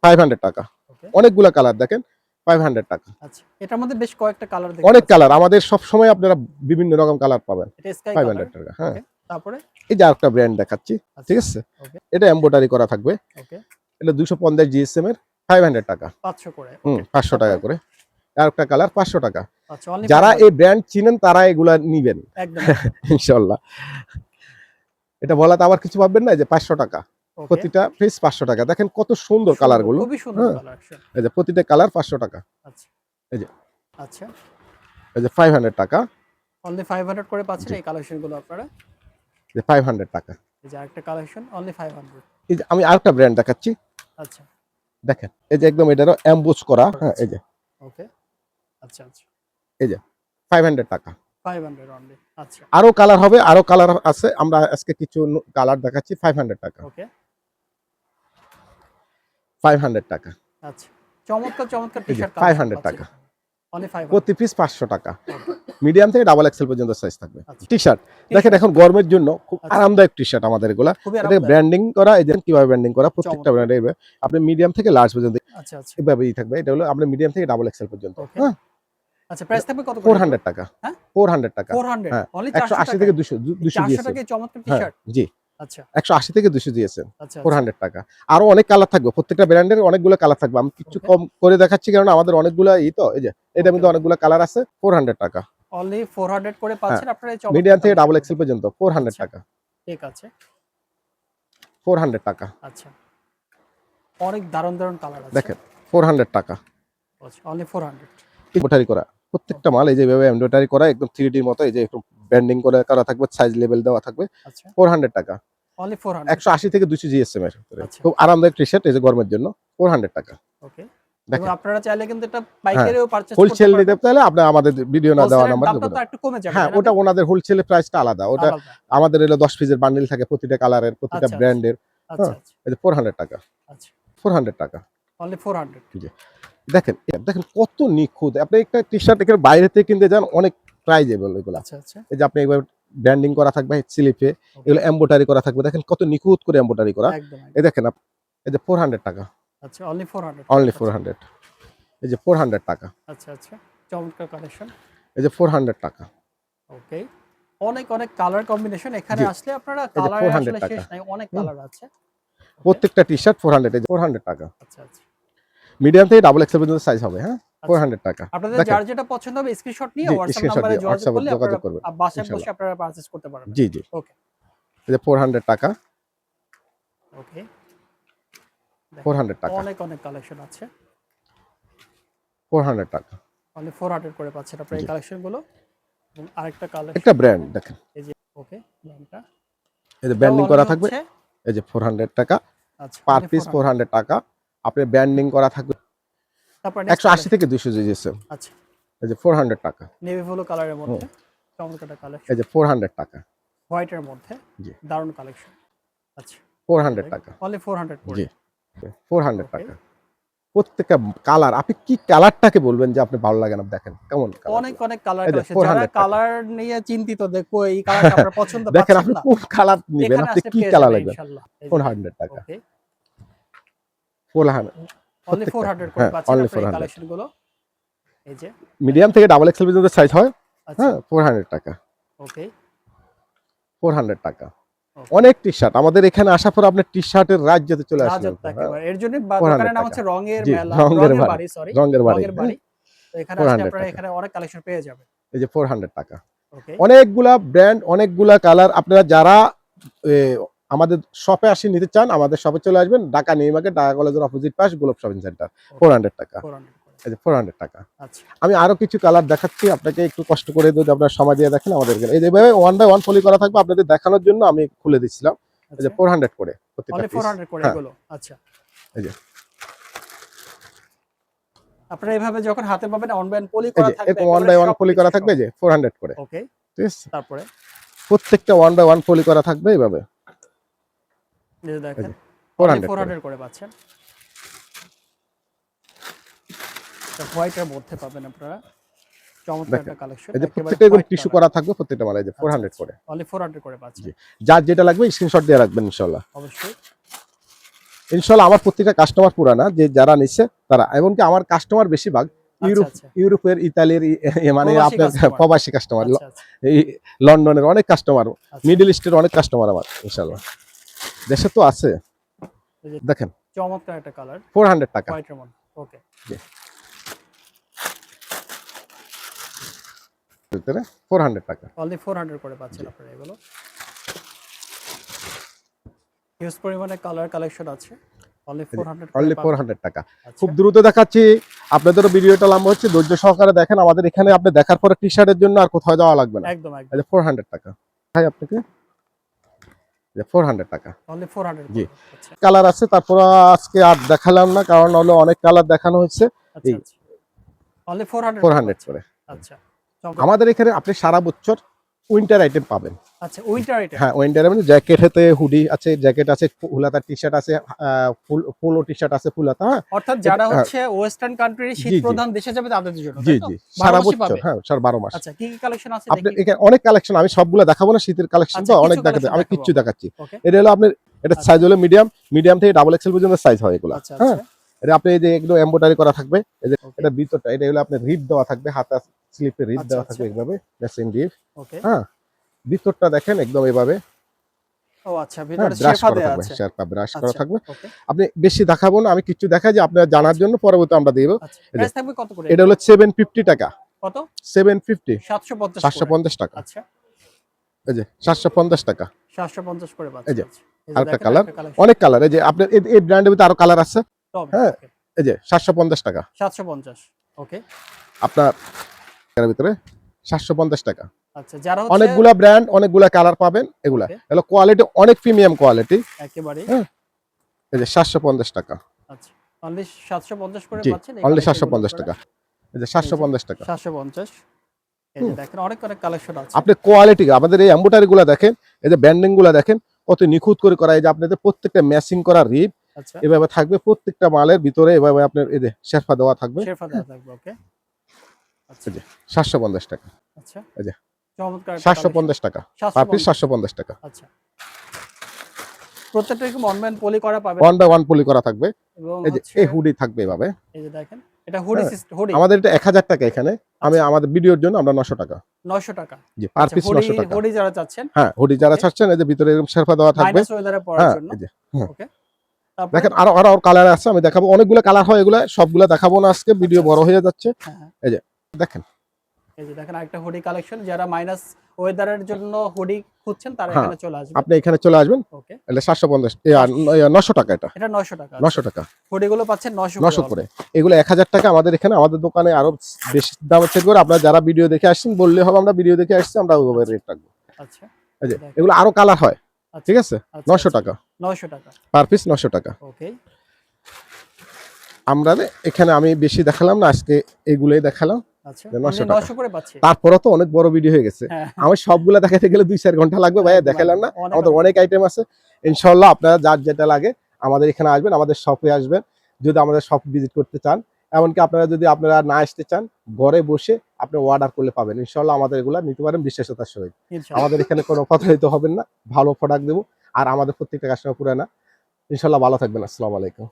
500 টাকা। ওকে, অনেকগুলা কালার দেখেন, 500 টাকা। আচ্ছা। এটার মধ্যে বেশ কয়েকটা কালার দেখতে অনেক পাচ্ছি। কালার, আমাদের সব সময় আপনারা বিভিন্ন রকম কালার পাবেন। এটা স্কাই 500 কালার। টাকা। হ্যাঁ, ওকে, তারপরে? এই যে আরেকটা ব্র্যান্ড দেখাচ্ছি। আচ্ছা, ঠিক আছে, ওকে, এটা এমব্রয়ডারি করা থাকবে। ওকে। এটা 250 জিএসএম এর, 500 টাকা। 500 করে। হুম, ওকে, 500 টাকা তারপরে? করে। আরেকটা কালার 500 টাকা। আচ্ছা, অনলি যারা 500। এই ব্র্যান্ড চিনেন তারা এগুলা নিবেন একদম, একদম। ইনশাআল্লাহ। এটা বলাতে আবার কিছু ভাববেন না যে 500 টাকা। ওকে। প্রতিটা পিস 500 টাকা। দেখেন কত সুন্দর সুন্দর, কালার গুলো। খুবই সুন্দর হ্যাঁ, কালেকশন। এই যে প্রতিটা কালার 500 টাকা। আচ্ছা, এই যে আচ্ছা। এই যে 500 টাকা। অনলি 500 করে পাচ্ছেন জি, এই কালেকশনগুলো আপনারা। এই যে 500 টাকা। এই যে আরেকটা কালেকশন অনলি 500। এই যে আমি আরেকটা ব্র্যান্ড দেখাচ্ছি। আচ্ছা, দেখেন, এই যে একদম এটারও এমবোস করা। হ্যাঁ, এই যে ওকে। আচ্ছা, আচ্ছা। এই যে 500 টাকা। 500 অনলি। আচ্ছা, আরো কালার হবে, আরো কালার আছে। আমরা আজকে কিছু কালার দেখাচ্ছি। 500 টাকা। ওকে। 500 টাকা। আচ্ছা। চমৎকার, চমৎকার এই যে টি-শার্ট কালেকশন 500 পাচ্ছেন টাকা। এখানে। অনলি 500। প্রতি পিস 500 টাকা। ওকে, মিডিয়াম থেকে ডাবল এক্সেল পর্যন্ত সাইজ থাকবে। আচ্ছা। টি-শার্ট দেখেন, টি-শার্ট এখন গরমের জন্য খুব আচ্ছা। আরামদায়ক টি-শার্ট আমাদের এগুলা। খুবই এটা আরামদায়ক। ব্র্যান্ডিং করা। এই যে কিভাবে ব্র্যান্ডিং করা, প্রত্যেকটা চমৎকার। ব্র্যান্ডে আপনি মিডিয়াম থেকে লার্জ পর্যন্ত আচ্ছা, আচ্ছা। এভাবেই থাকবে। এটা হলো আপনার মিডিয়াম থেকে ডাবল এক্সেল পর্যন্ত। ওকে। হ্যাঁ, আচ্ছা, প্রাইস থাকবে কত করে? 400 টাকা। হ্যাঁ? 400 টাকা। 400 হ্যাঁ, অনলি 400 180 টাকায়? থেকে 200 200 400 দিয়েছে। টাকায় চমৎকার হ্যাঁ, টি-শার্ট। জি। আচ্ছা, 180 থেকে 200 দিয়েছেন। আচ্ছা, আচ্ছা। 400 টাকা। আরো অনেক কালার থাকবে। প্রত্যেকটা ব্র্যান্ডের অনেকগুলো কালার থাকবে। আমি কিছু ওকে। কম করে দেখাচ্ছি কারণ আমাদের অনেকগুলা তো এই যে এটার ওকে, মধ্যে ওকে। অনেকগুলো কালার আছে। 400 টাকা। অনলি 400 করে হ্যাঁ, পাচ্ছেন আপনারা এই চমৎকার মিডিয়াম থেকে ডাবল কালেকশনগুলো। এক্সেল পর্যন্ত 400 আচ্ছা, টাকা। ঠিক আছে। 400 টাকা। আচ্ছা। অনেক দারুণ, দারুণ কালার আছে। দেখেন 400 টাকা। আচ্ছা, অনলি 400। এমব্রয়ডারি করা। প্রত্যেকটা মাল এই যে এভাবে এমব্রয়ডারি করা, একদম 3D র মতো। এই যে একটু ব্যান্ডিং করে করা থাকবে, সাইজ লেভেল দেওয়া থাকবে। আচ্ছা, 400 টাকা। অনলি 400। 180 থেকে 200 জিএসএম এর ভিতরে। আচ্ছা, খুব আরামদায়ক টি-শার্ট, এই যে গরমের জন্য 400 টাকা। ওকে। এবং দেখেন, আপনারা চাইলে কিন্তু এটা হ্যাঁ, পাইকারিও পারচেজ করতে হোলসেল নিতে পারবেন। চাইলে আপনি আমাদের ভিডিও না দেওয়া হোলসেলের নাম্বার দামটা যোগাযোগ। তো একটু কমে যাবে, হ্যাঁ, তাই না ওটা ভাই? ওনাদের হোলসেলের প্রাইসটা আলাদা। ওটা আলাদা। আমাদের হলো 10 পিসের বান্ডিল থাকে, প্রতিটা কালারের, প্রতিটা আচ্ছা, আচ্ছা, ব্র্যান্ডের। আচ্ছা, হ্যাঁ, আচ্ছা, এই যে 400 টাকা। আচ্ছা। 400 টাকা। অনলি 400। দেখেন দেখেন কত নিখুঁত। আপনি একটা টি শার্ট এখানে বাইরে থেকে কিনতে যান অনেক প্রাইজেবল এগুলো। আচ্ছা আচ্ছা। এই যে আপনি একবার ব্র্যান্ডিং করা থাকবে স্লিপে, এগুলো এমব্রয়ডারি করা থাকবে, দেখেন কত নিখুঁত করে এমব্রয়ডারি করা। একদম এই দেখেন এই যে 400 টাকা, আচ্ছা অনলি 400। অনলি 400। এই যে 400 টাকা, আচ্ছা আচ্ছা, চমৎকার কালেকশন। এই যে 400 টাকা। ওকে, অনেক অনেক কালার কম্বিনেশন। এখানে জি, আসলে আপনারা এই যে কালার 400 আসলে শেষ টাকা। নাই, অনেক হুম, কালার আছে। প্রত্যেকটা টি শার্ট 400, এই যে 400 টাকা। আচ্ছা আচ্ছা মিডিয়াম থেকে ডাবল এক্সেল পর্যন্ত সাইজ হবে, হ্যাঁ, আচ্ছা। 400 টাকা। আপনাদের দেখেন, যার যেটা পছন্দ হবে স্ক্রিনশট নিয়ে জি, হোয়াটসঅ্যাপ স্ক্রিনশট নম্বরে দিয়ে যোগাযোগ হোয়াটসঅ্যাপে করলে আপনারা যোগাযোগ করবেন বাসায় বসে ইনশাআল্লাহ। আপনারা পারচেজ করতে পারবেন। জি, জি, ওকে এই যে 400 টাকা, ওকে, 400 টাকা, অনেক অনেক কালেকশন আছে। 400 টাকা। অনলি 400 করে পাচ্ছেন আপনারা এই জি, কালেকশনগুলো। এবং আরেকটা একটা কালেকশন ব্র্যান্ড দেখেন, এই যে, ওকে ব্র্যান্ডটা এই যে এটাও ব্র্যান্ডিং অনলি করা থাকবে, হচ্ছে এই যে 400 টাকা আচ্ছা পার অনলি পিস, 400। 400 টাকা। আপনি ব্র্যান্ডিং করা থাকবে তারপর নেক্সট 180 কালেকশন। থেকে 200 জিএসএম, আচ্ছা, এই যে 400 টাকা। নেভি ব্লু কালারের হুম, মধ্যে চমৎকার এই কালেকশন, যে 400 টাকা। হোয়াইটের মধ্যে জি, দারুণ কালেকশন। আচ্ছা 400 টাকা। অনলি 400 করে। জি, 400 ওকে, টাকা। প্রত্যেকটা কালার আপনি কি কালারটাকে বলবেন যে আপনি ভালো লাগে না, দেখেন কেমন অনেক কালার। অনেক কালার এই যে কালেকশন। যারা 400 টাকা। কালার নিয়ে চিন্তিত, দেখো এই কালারটা আপনার পছন্দ দেখেন পাচ্ছেন আপনি না, কোন কালার নিবেন, এখানে আপনি আসলে কি পেয়ে কালার যাবেন লাগবেন। ইনশাআল্লাহ। এই যে দেখেন, 400 টাকা, ওকে 400 অনলি প্রত্যেকটা, 400 করে হ্যাঁ, পাচ্ছেন অনলি আপনারা এই 400। কালেকশন গুলো। এই যে মিডিয়াম দেখেন, থেকে ডাবল এক্সেল পর্যন্ত সাইজ হয়, আচ্ছা হ্যাঁ, 400 টাকা, ওকে 400 টাকা। ওকে, অনেক টি শার্ট আমাদের এখানে আসার পর আপনার টি শার্টের রাজ্যতে চলে আসলেন, রাজত্ব হ্যাঁ, একেবারে। এর জন্য 400 দোকানের নাম টাকা। হচ্ছে রঙের জি, মেলা, রঙের রঙের বাড়ি, বাড়ি, সরি রঙের বাড়ি, রঙের হ্যাঁ, বাড়ি। তো এখানে আসলে 400 আপনারা টাকা। এখানে অনেক কালেকশন পেয়ে যাবেন। এই যে 400 টাকা। ওকে অনেকগুলা ব্র্যান্ড, অনেকগুলা কালার। আপনারা যারা এ, আমাদের শপে আসি নিতে চান, আমাদের শপে চলে আসবেন, ঢাকা নিউ মার্কেট, ঢাকা কলেজের অপোজিট পাশ, গোলাপ শপিং সেন্টার। ওকে 400 টাকা, 400 করে। এই যে 400 টাকা। আচ্ছা আমি আরো কিছু কালার দেখাচ্ছি আপনাকে, একটু কষ্ট করে যদি আপনার সময় দিয়ে দেখেন আমাদের এখানে। এই যে ওয়ান বাই ওয়ান পলি করা থাকবে, আপনাদের দেখানোর জন্য আমি খুলে দিচ্ছিলাম। এই যে আচ্ছা 400 করে প্রত্যেকটা অনলি পিস, 400 করে হ্যাঁ, এগুলো। আচ্ছা, এই যে, আপনারা এভাবে যখন হাতে পাবেন অন ব্যান্ড পলি এই করা যে থাকবে এরকম ওয়ান একেবারে বাই ওয়ান পলি সবকিছু করা থাকবে, সব। এই যে 400 করে, ওকে ঠিক আছে। তারপরে প্রত্যেকটা ওয়ান বাই ওয়ান পলি করা থাকবে এইভাবে, এই যে এই দেখেন যে অনলি 400 করে। 400 করে পাচ্ছেন। হোয়াইটের মধ্যে পাবেন আপনারা চমৎকার দেখেন একটা কালেকশন, এই যে একেবারে প্রত্যেকটা এরকম হোয়াইট টিস্যু কালার। করা থাকবে প্রত্যেকটা মাল, এই যে 400 করে। অনলি 400 করে পাচ্ছেন। জি, যার যেটা লাগবে স্ক্রিনশট দিয়ে রাখবেন ইনশাল্লাহ। অবশ্যই ইনশাল্লাহ আমার প্রত্যেকটা কাস্টমার পুরানা, যে যারা নিচ্ছে তারা, এমনকি আমার কাস্টমার বেশিরভাগ আচ্ছা ইউরোপ, আচ্ছা, ইউরোপের, ইতালির, মানে প্রবাসী আপনার কাস্টমার। প্রবাসী কাস্টমার, আচ্ছা আচ্ছা এই লন্ডনের অনেক কাস্টমার, আচ্ছা, মিডল ইস্টের অনেক কাস্টমার আমার ইনশাল্লাহ, দেশে তো আছে। এই যে দেখেন চমৎকার একটা কালার 400 টাকা। হোয়াইটের মধ্যে। ওকে জি, ভিতরে 400 টাকা। অনলি 400 করে পাচ্ছেন জি, আপনারা এগুলো। হিউজ পরিমাণে কালার কালেকশন আছে। অনলি 400 করে অনলি পাবেন। 400 টাকা। আচ্ছা খুব দ্রুত দেখাচ্ছি, আপনাদেরও ভিডিওটা লম্বা হচ্ছে, ধৈর্য সহকারে দেখেন। আমাদের এখানে আপনি দেখার পরে টি শার্টের জন্য আর কোথাও যাওয়া লাগবে না। একদম এই একদম যে 400 টাকা, ভাই আপনাকে, এই যে 400 টাকা। অনলি 400 জি, করে। আচ্ছা কালার আছে, তারপর আজকে আর দেখালাম না, কারণ হলো অনেক কালার দেখানো হচ্ছে। আচ্ছা এই আচ্ছা অনলি 400 করে 400 পাচ্ছেন। করে। আচ্ছা চমৎকার। আমাদের এখানে আপনি সারা বছর উইন্টার আইটেম পাবেন। আচ্ছা উইন্টার আইটেম। হ্যাঁ, উইন্টার মানে জ্যাকেট হাতে, হুডি আছে, জ্যাকেট আছে, ফুলাতা টি শার্ট আছে, পোলো টি শার্ট আছে ফুলাতা, হ্যাঁ, অর্থাৎ যারা হ্যাঁ, হচ্ছে ওয়েস্টার্ন কান্ট্রির শীত জি, জি, প্রধান দেশে যাবে তাদের জন্য, জি, তাই তো? জি, 12 সারা মাসই বছর, পাবে। হ্যাঁ, সারা 12 মাস। আচ্ছা কি কি কালেকশন আছে আপনি দেখি? এখানে অনেক কালেকশন, আমি সবগুলো দেখাবো না, শীতের কালেকশন আচ্ছা তো অনেক কিছু দেখাতে, কালেকশন আমি দেখাবো কিচ্ছু আমরা। দেখাচ্ছি। ওকে এটা হলো আপনার, এটা আচ্ছা সাইজ হলো মিডিয়াম, মিডিয়াম থেকে ডাবল এক্সেল পর্যন্ত সাইজ হয় এগুলা, আচ্ছা হ্যাঁ। আচ্ছা এটা আপনি এই যে একদম এমব্রয়ডারি করা থাকবে, এই যে ওকে এটা ভিতরটা, এটা হলো আপনার রিপ দেওয়া থাকবে, হাতা স্লিপে রিপ আচ্ছা দেওয়া আচ্ছা থাকবে এইভাবে, মেশিন রিপ, ওকে। হ্যাঁ। ভিতরটা দেখেন একদম এইভাবে, ও আচ্ছা হ্যাঁ, ভিতরে ব্রাশ শেফা করা দেয়া থাকবে, আছে। শেরপা ব্রাশ করা আচ্ছা থাকবে। ওকে আপনি বেশি দেখাবো না, আমি কিছু দেখাই যে আপনারা জানার আচ্ছা জন্য, পরবর্তী আমরা দিব। আচ্ছা এই যে প্রাইস থাকবে কত করে এটা এগুলো? হলো 750 টাকা, কত? 750, 750 করে। 750 টাকা, আচ্ছা এই যে 750 টাকা। 750 করে এই পাচ্ছেন। যে আচ্ছা এই যে আরেকটা দেখেন কালার, একটা কালেকশন অনেক কালার, এই যে আপনার এই ব্র্যান্ডের ভিতরে আরো কালার আছে, টমেটো। হ্যাঁ। ওকে এই যে 750 টাকা 750 ওকে। আপনার, এর ভিতরে 750 টাকা। আচ্ছা যারা হচ্ছে অনেকগুলা ব্র্যান্ড, অনেকগুলা কালার পাবেন, এগুলা ওকে হলো কোয়ালিটি, অনেক প্রিমিয়াম কোয়ালিটি, একেবারে হ্যাঁ। এই যে 750 টাকা, আচ্ছা অনলি 750 করে জি, পাচ্ছেন এই অনলি কালেকশনগুলো 750 আপনারা। টাকা, এই যে এই যে 750 টাকা। 750 এই যে হুম, দেখেন অনেক অনেক কালেকশন আছে। আপনি কোয়ালিটি, আমাদের এই এমব্রয়ডারি গুলা দেখেন, এই যে ব্যান্ডিং গুলা দেখেন কত নিখুঁত করে করা, এই যে আপনাদের প্রত্যেকটা ম্যাচিং করা রিপ, আচ্ছা এভাবে থাকবে প্রত্যেকটা মালের ভিতরে, এভাবে আপনার এই যে শেরফা দেওয়া থাকবে। শেরফা দেওয়া থাকবে, ওকে। আচ্ছা এই যে 750 টাকা, আচ্ছা, এই যে চমৎকার একটা কালেকশন। 750 টাকা, পার পিস 750 টাকা। আচ্ছা, প্রত্যেকটা এরকম অনলাইন পলি করা পাবেন 1 বাই 1 পলি করা থাকবে। এবং এই যে হচ্ছে এই হুডি থাকবে এভাবে। এই যে দেখেন এটা হুডি হ্যাঁ, সিস্টেম, হুডি আমাদের এটা 1000 টাকা এখানে। আমি আমাদের ভিডিওর জন্য আমরা 900 টাকা। 900 টাকা। জি, পার আচ্ছা, পিস হুডি 900 টাকা। হুডি যারা চাচ্ছেন, হ্যাঁ, হুডি যারা ওকে, চাচ্ছেন এই যে ভিতরে এরকম শেরফা দেওয়া থাকবে। মাইনাস ওয়েদারে পরার হ্যাঁ, জন্য, এই যে হ্যাঁ। ওকে। তারপরে দেখেন আরো আরো কালার আছে, আমি দেখাবো। অনেকগুলো কালার হয়, এগুলা সবগুলা দেখাবো না আজকে, ভিডিও আচ্ছা, বড় হয়ে যাচ্ছে। হ্যাঁ হ্যাঁ, এই যে দেখেন, এই যে দেখেন আরেকটা হুডি কালেকশন, যারা মাইনাস ওয়েদারের জন্য হুডি খুঁজছেন তারা হ্যাঁ, এখানে চলে আসবে। আপনি এখানে চলে আসবেন। ওকে, এটা 750 900 টাকা, এটা এটা 900 টাকা। 900 টাকা, হুডিগুলো পাচ্ছেন 900 900 করে। করে। এগুলো 1000 টাকা আমাদের এখানে। আমাদের দোকানে আরো বেশি দামের থেকে করে, আপনারা যারা ভিডিও দেখে আসছেন বললে হবে, আমরা ভিডিও দেখে আসছি, আমরা ওইভাবে রেট রাখবো। আচ্ছা, এই যে দেখেন। এগুলো আরো কালার হয়, আচ্ছা, ঠিক আছে। আচ্ছা, 900 আচ্ছা, টাকা 900 টাকা, পার পিস, 900 টাকা। ওকে। আমরা এখানে আমি বেশি দেখালাম না আজকে, এগুলোই দেখালাম। আচ্ছা, 900 এমনি টাকা। 900 করে পাচ্ছি। তারপরও তো অনেক বড় ভিডিও হয়ে গেছে। হ্যাঁ, আমি সবগুলা দেখাতে গেলে 2-4 ঘন্টা লাগবে ভাইয়া, একদম, দেখালাম না। অনেক আমাদের অনেক আইটেম আছে। ইনশাআল্লাহ আপনারা যার যেটা লাগে আমাদের এখানে আসবেন, আমাদের শপে আসবেন। যদি আমাদের শপ ভিজিট করতে চান, এমনকি আপনারা যদি আপনারা না আসতে চান, ঘরে বসে আপনি অর্ডার করলে পাবেন। ইনশাআল্লাহ আমাদের এগুলা নিতে পারেন বিশ্বাসতার সহিত। ইনশাআল্লাহ। আমাদের এখানে কোনো প্রতারিত হবেন না, ভালো প্রোডাক্ট দেবো। আর আমাদের প্রত্যেকটা কাস্টমার পুরানা। ইনশাআল্লাহ ভালো থাকবেন। আসসালামু আলাইকুম।